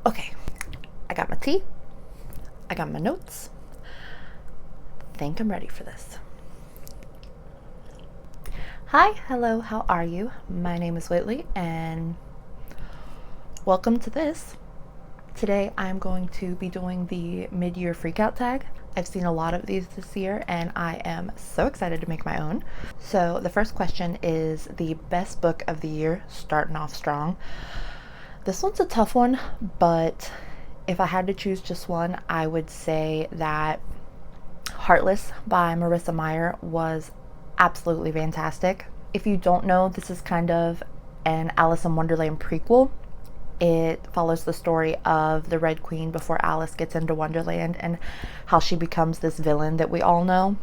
Okay, I got my tea, I got my notes. Think I'm ready for this. Hi, hello, how are you? My name is Whitley and welcome to this. Today I'm going to be doing the mid-year freakout tag. I've seen a lot of these this year and I am so excited to make my own. So the first question is the best book of the year, starting off strong. This one's a tough one, but if I had to choose just one, I would say that Heartless by Marissa Meyer was absolutely fantastic. If you don't know, this is kind of an Alice in Wonderland prequel. It follows the story of the Red Queen before Alice gets into Wonderland and how she becomes this villain that we all know.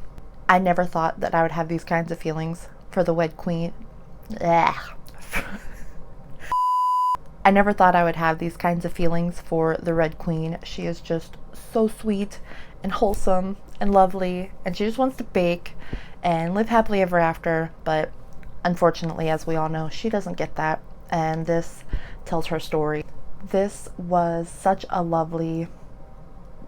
I never thought that I would have these kinds of feelings for the Red Queen. I never thought I would have these kinds of feelings for the Red Queen. She is just so sweet and wholesome and lovely, and she just wants to bake and live happily ever after, but unfortunately, as we all know, she doesn't get that, and this tells her story. This was such a lovely,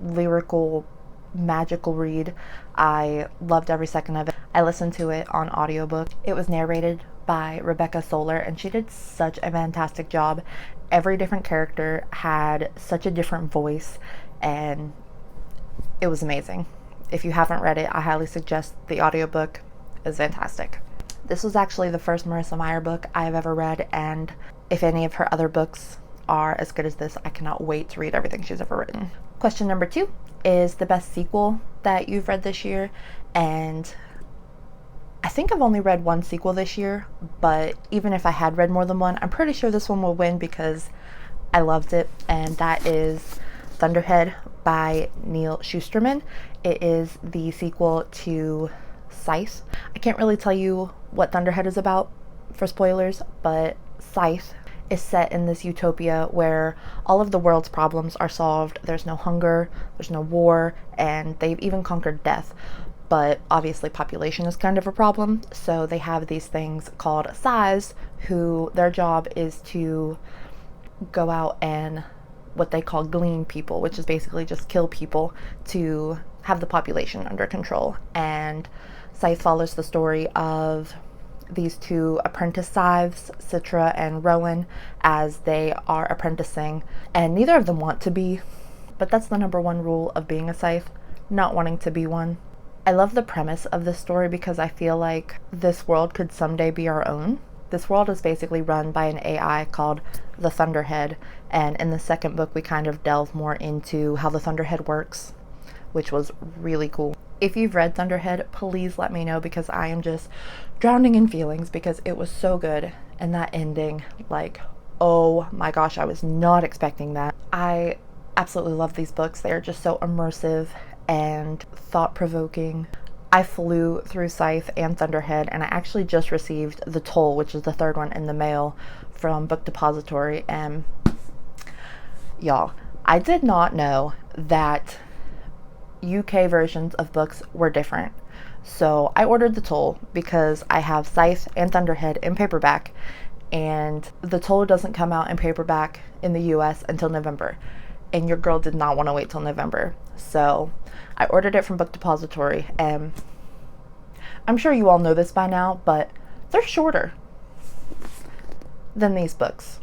lyrical, magical read. I loved every second of it. I listened to it on audiobook. It was narrated by Rebecca Solar, and she did such a fantastic job. Every different character had such a different voice, and it was amazing. If you haven't read it, I highly suggest the audiobook. Is fantastic. This was actually the first Marissa Meyer book I have ever read, and if any of her other books are as good as this, I cannot wait to read everything she's ever written. Question number 2 is the best sequel that you've read this year, and I think I've only read one sequel this year, but even if I had read more than one, I'm pretty sure this one will win because I loved it, and that is Thunderhead by Neil Shusterman. It is the sequel to Scythe. I can't really tell you what Thunderhead is about for spoilers, but Scythe is set in this utopia where all of the world's problems are solved. There's no hunger, there's no war, and they've even conquered death. But obviously population is kind of a problem, so they have these things called scythes, who their job is to go out and what they call glean people, which is basically just kill people to have the population under control. And Scythe follows the story of these two apprentice scythes, Citra and Rowan, as they are apprenticing, and neither of them want to be, but that's the number one rule of being a scythe, not wanting to be one. I love the premise of this story because I feel like this world could someday be our own. This world is basically run by an AI called the Thunderhead, and in the second book we kind of delve more into how the Thunderhead works, which was really cool. If you've read Thunderhead, please let me know because I am just drowning in feelings because it was so good, and that ending, like, oh my gosh, I was not expecting that. I absolutely love these books. They are just so immersive and thought-provoking. I flew through Scythe and Thunderhead, and I actually just received The Toll, which is the third one, in the mail from Book Depository, and y'all, I did not know that UK versions of books were different. So I ordered The Toll because I have Scythe and Thunderhead in paperback, and The Toll doesn't come out in paperback in the US until November, and your girl did not want to wait till November. So I ordered it from Book Depository, and I'm sure you all know this by now, but they're shorter than these books.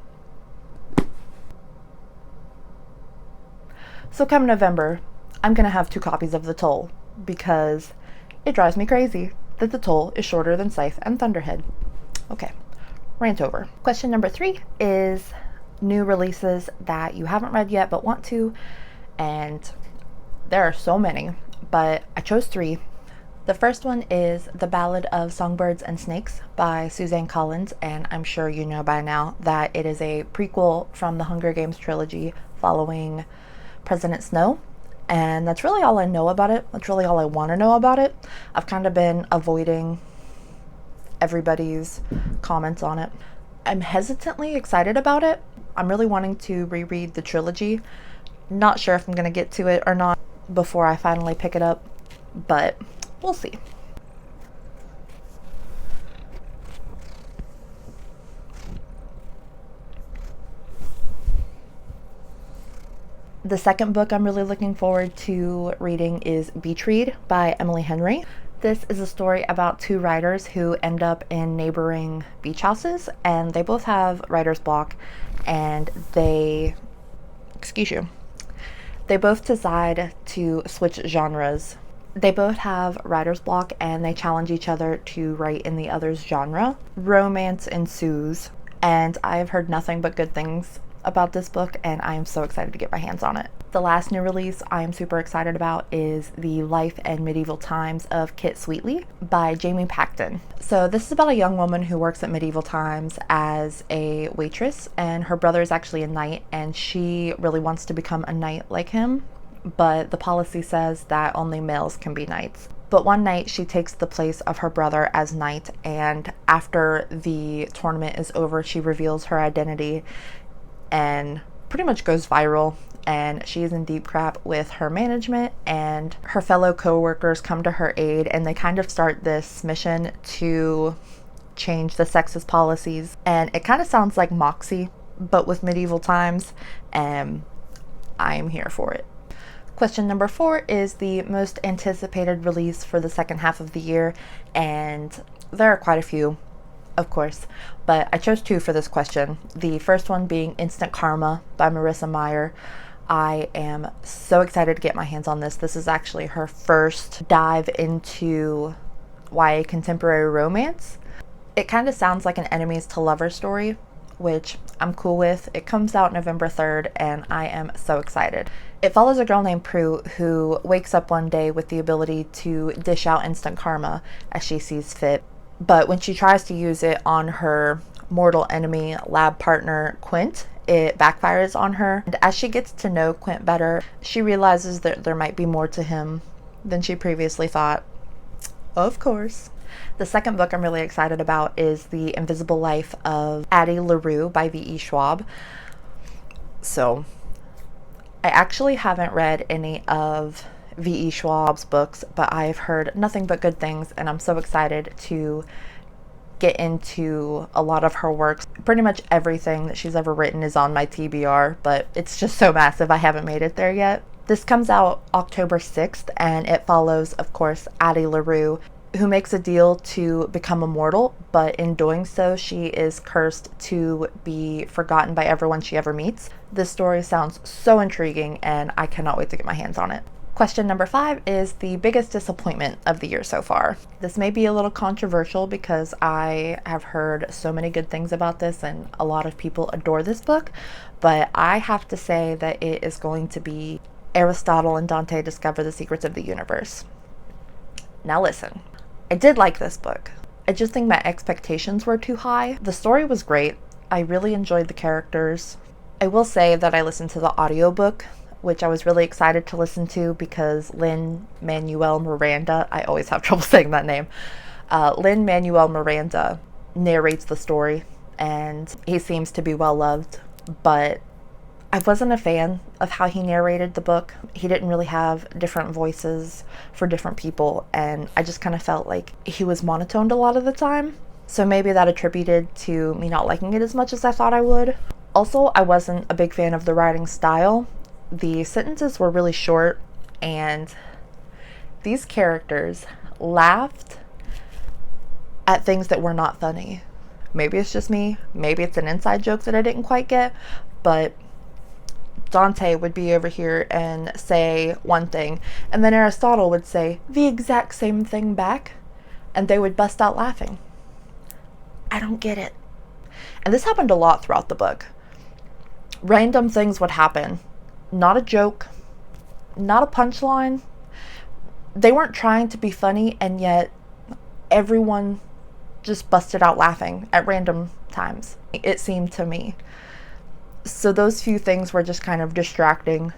So come November, I'm going to have 2 copies of The Toll because it drives me crazy that The Toll is shorter than Scythe and Thunderhead. Okay, rant over. Question number 3 is new releases that you haven't read yet but want to, and there are so many, but I chose 3. The first one is The Ballad of Songbirds and Snakes by Suzanne Collins, and I'm sure you know by now that it is a prequel from the Hunger Games trilogy following President Snow, and that's really all I know about it. That's really all I want to know about it. I've kind of been avoiding everybody's comments on it. I'm hesitantly excited about it. I'm really wanting to reread the trilogy. Not sure if I'm going to get to it or not before I finally pick it up, but we'll see. The second book I'm really looking forward to reading is Beach Read by Emily Henry. This is a story about two writers who end up in neighboring beach houses, and they both have writer's block, and they both decide to switch genres. They both have writer's block and they challenge each other to write in the other's genre. Romance ensues, and I've heard nothing but good things about this book, and I am so excited to get my hands on it. The last new release I am super excited about is The Life and Medieval Times of Kit Sweetly by Jamie Paxton. So this is about a young woman who works at medieval times as a waitress, and her brother is actually a knight, and she really wants to become a knight like him, but the policy says that only males can be knights. But one night she takes the place of her brother as knight, and after the tournament is over, she reveals her identity and pretty much goes viral, and she is in deep crap with her management, and her fellow co-workers come to her aid, and they kind of start this mission to change the sexist policies. And it kind of sounds like Moxie, but with medieval times, and I'm here for it. Question number 4 is the most anticipated release for the second half of the year, and there are quite a few, of course, but I chose 2 for this question. The first one being Instant Karma by Marissa Meyer. I am so excited to get my hands on this. This is actually her first dive into YA contemporary romance. It kind of sounds like an enemies to lovers story, which I'm cool with. It comes out November 3rd, and I am so excited. It follows a girl named Prue who wakes up one day with the ability to dish out instant karma as she sees fit. But when she tries to use it on her mortal enemy lab partner Quint, it backfires on her. And as she gets to know Quint better, she realizes that there might be more to him than she previously thought. Of course. The second book I'm really excited about is The Invisible Life of Addie LaRue by V.E. Schwab. So, I actually haven't read any of V.E. Schwab's books, but I've heard nothing but good things, and I'm so excited to get into a lot of her works. Pretty much everything that she's ever written is on my TBR, but it's just so massive I haven't made it there yet. This comes out October 6th, and it follows, of course, Addie LaRue, who makes a deal to become immortal, but in doing so, she is cursed to be forgotten by everyone she ever meets. This story sounds so intriguing, and I cannot wait to get my hands on it. Question number 5 is the biggest disappointment of the year so far. This may be a little controversial because I have heard so many good things about this, and a lot of people adore this book, but I have to say that it is going to be Aristotle and Dante Discover the Secrets of the Universe. Now listen. I did like this book. I just think my expectations were too high. The story was great. I really enjoyed the characters. I will say that I listened to the audiobook, which I was really excited to listen to because Lin-Manuel Miranda, I always have trouble saying that name, Lin-Manuel Miranda narrates the story, and he seems to be well loved, but I wasn't a fan of how he narrated the book. He didn't really have different voices for different people, and I just kind of felt like he was monotoned a lot of the time. So maybe that attributed to me not liking it as much as I thought I would. Also, I wasn't a big fan of the writing style. The sentences were really short, and these characters laughed at things that were not funny. Maybe it's just me. Maybe it's an inside joke that I didn't quite get, but Dante would be over here and say one thing, and then Aristotle would say the exact same thing back, and they would bust out laughing. I don't get it. And this happened a lot throughout the book. Random things would happen. Not a joke, not a punchline. They weren't trying to be funny, and yet everyone just busted out laughing at random times, it seemed to me. So those few things were just kind of distracting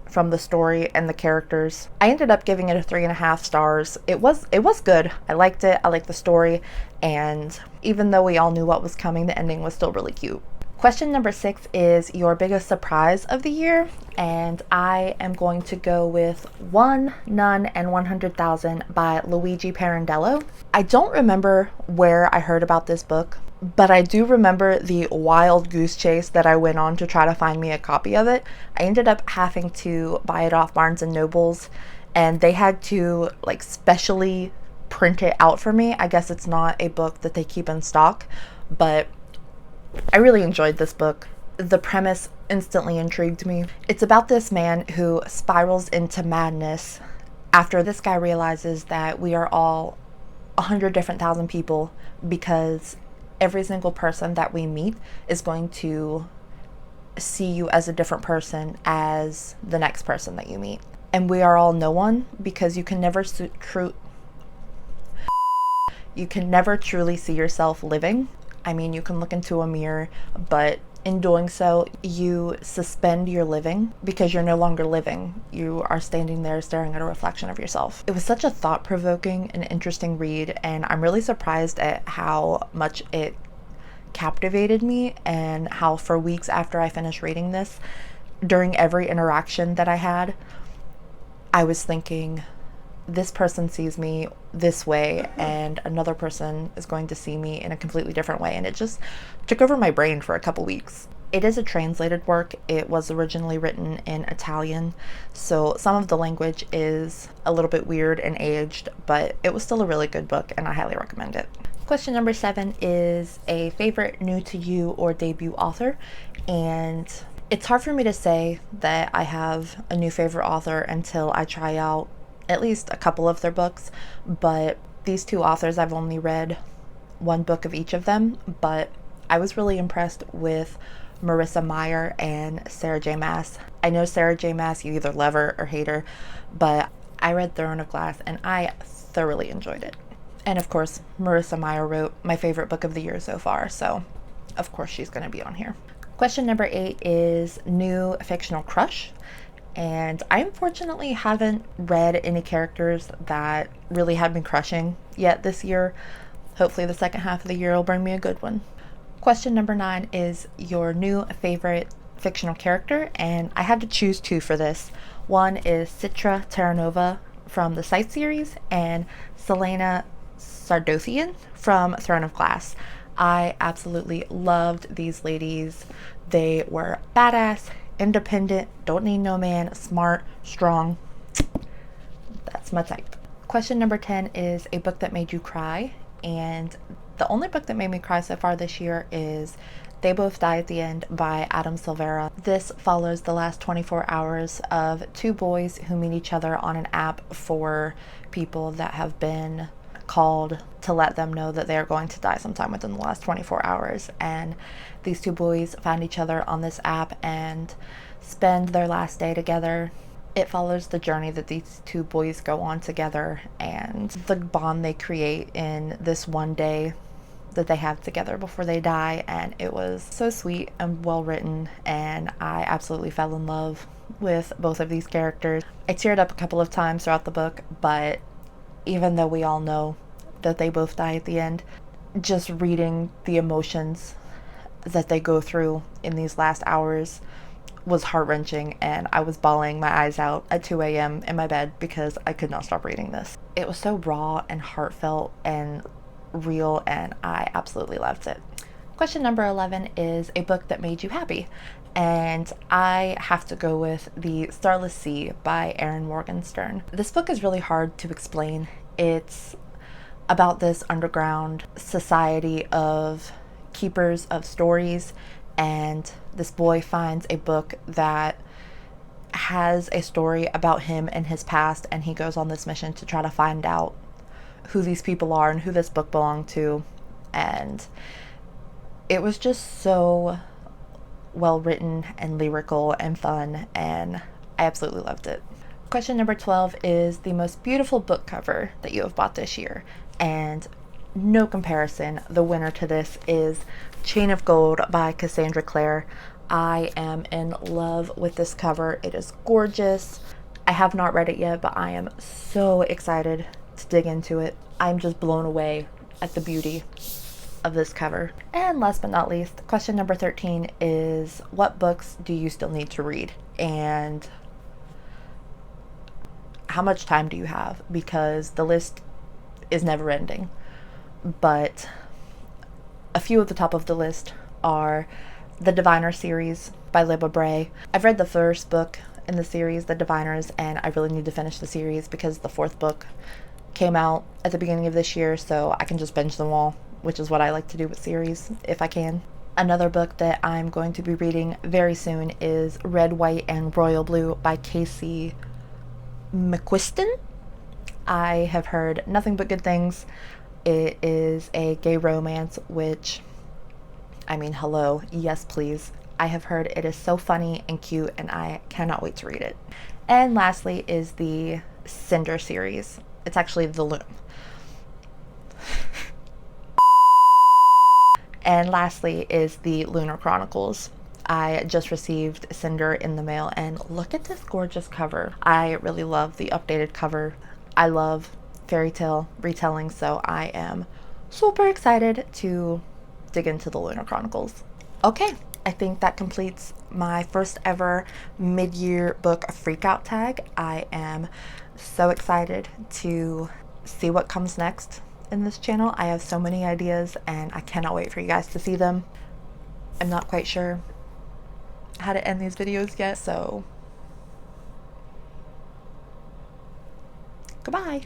from the story and the characters. I ended up giving it a 3.5 stars. It was good. I liked it. I liked the story. And even though we all knew what was coming, the ending was still really cute. Question number 6 is your biggest surprise of the year. And I am going to go with One, None, and 100,000 by Luigi Pirandello. I don't remember where I heard about this book, but I do remember the wild goose chase that I went on to try to find me a copy of it. I ended up having to buy it off Barnes and Nobles, and they had to like specially print it out for me. I guess it's not a book that they keep in stock, but I really enjoyed this book. The premise instantly intrigued me. It's about this man who spirals into madness after this guy realizes that we are all 100,000 people, because every single person that we meet is going to see you as a different person as the next person that you meet. And we are all no one, because you can never truly see yourself living. I mean, you can look into a mirror, but in doing so, you suspend your living because you're no longer living. You are standing there staring at a reflection of yourself. It was such a thought-provoking and interesting read, and I'm really surprised at how much it captivated me, and how for weeks after I finished reading this, during every interaction that I had, I was thinking, this person sees me this way and another person is going to see me in a completely different way, and it just took over my brain for a couple weeks. It is a translated work. It was originally written in Italian, so some of the language is a little bit weird and aged, but it was still a really good book and I highly recommend it. Question number 7 is a favorite new to you or debut author, and it's hard for me to say that I have a new favorite author until I try out at least a couple of their books, but these two authors, I've only read one book of each of them, but I was really impressed with Marissa Meyer and Sarah J. Maas. I know Sarah J. Maas, you either love her or hate her, but I read Throne of Glass and I thoroughly enjoyed it. And of course, Marissa Meyer wrote my favorite book of the year so far, so of course she's going to be on here. Question number 8 is new fictional crush. And I unfortunately haven't read any characters that really had me crushing yet this year. Hopefully the second half of the year will bring me a good one. Question number 9 is your new favorite fictional character, and I had to choose 2 for this. One is Citra Terranova from the Sight series, and Selena Sardothian from Throne of Glass. I absolutely loved these ladies. They were badass, independent, don't need no man, smart, strong. That's my type. Question number 10 is a book that made you cry, and the only book that made me cry so far this year is They Both Die at the End by Adam Silvera. This follows the last 24 hours of 2 boys who meet each other on an app for people that have been called to let them know that they are going to die sometime within the last 24 hours. And these 2 boys find each other on this app and spend their last day together. It follows the journey that these 2 boys go on together and the bond they create in this one day that they have together before they die. And it was so sweet and well written, and I absolutely fell in love with both of these characters. I teared up a couple of times throughout the book, but even though we all know that they both die at the end, just reading the emotions that they go through in these last hours was heart-wrenching, and I was bawling my eyes out at 2 a.m. in my bed because I could not stop reading this. It was so raw and heartfelt and real, and I absolutely loved it. Question number 11 is a book that made you happy, and I have to go with The Starless Sea by Erin Morgenstern. This book is really hard to explain. It's about this underground society of keepers of stories, and this boy finds a book that has a story about him and his past, and he goes on this mission to try to find out who these people are and who this book belonged to. And it was just so well written and lyrical and fun, and I absolutely loved it. Question number 12 is the most beautiful book cover that you have bought this year, and no comparison, the winner to this is Chain of Gold by Cassandra Clare. I am in love with this cover. It is gorgeous. I have not read it yet, but I am so excited to dig into it. I'm just blown away at the beauty of this cover. And last but not least, question number 13 is what books do you still need to read, and how much time do you have? Because the list is never ending. But A few at the top of the list are the Diviner series by Libba Bray. I've read the first book in the series, The Diviners, and I really need to finish the series because the fourth book came out at the beginning of this year, so I can just binge them all, which is what I like to do with series if I can. Another book that I'm going to be reading very soon is Red, White, and Royal Blue by Casey McQuiston. I have heard nothing but good things. It is a gay romance, which, I mean, hello, yes please. I have heard it is so funny and cute, and I cannot wait to read it. And lastly is the Cinder series. It's actually The Loom. And lastly is the Lunar Chronicles. I just received Cinder in the mail, and look at this gorgeous cover. I really love the updated cover. I love fairy tale retelling, so I am super excited to dig into the Lunar Chronicles. Okay, I think that completes my first ever mid-year book freakout tag. I am so excited to see what comes next in this channel. I have so many ideas and I cannot wait for you guys to see them. I'm not quite sure how to end these videos yet, so goodbye.